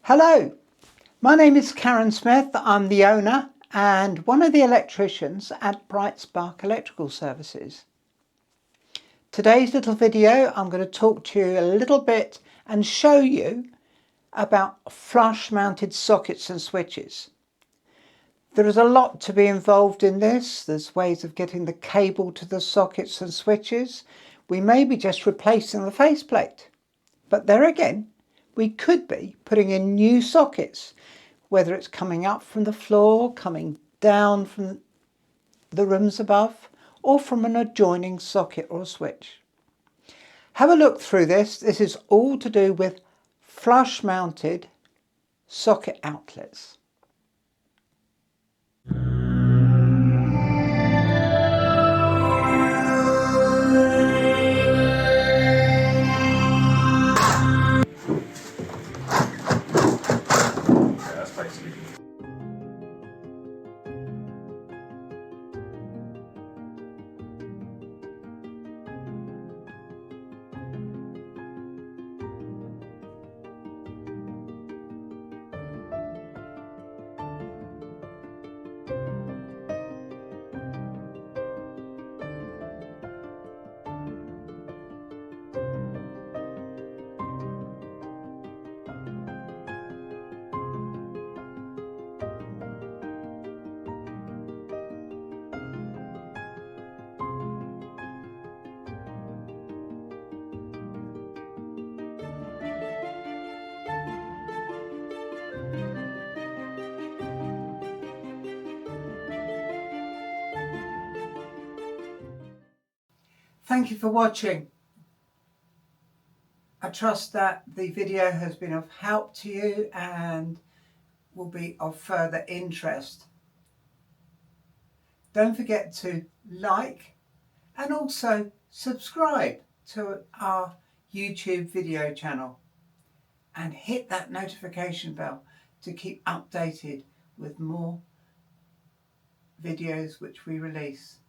Hello, my name is Karen Smith. I'm the owner and one of the electricians at Bright Spark Electrical Services. Today's little video, I'm going to talk to you a little bit and show you about flush mounted sockets and switches. There is a lot to be involved in this. There's ways of getting the cable to the sockets and switches. We may be just replacing the faceplate, but there again, we could be putting in new sockets, whether it's coming up from the floor, coming down from the rooms above, or from an adjoining socket or switch. Have a look through this. This is all to do with flush mounted socket outlets. Thank you for watching. I trust that the video has been of help to you and will be of further interest. Don't forget to like and also subscribe to our YouTube video channel and hit that notification bell to keep updated with more videos which we release.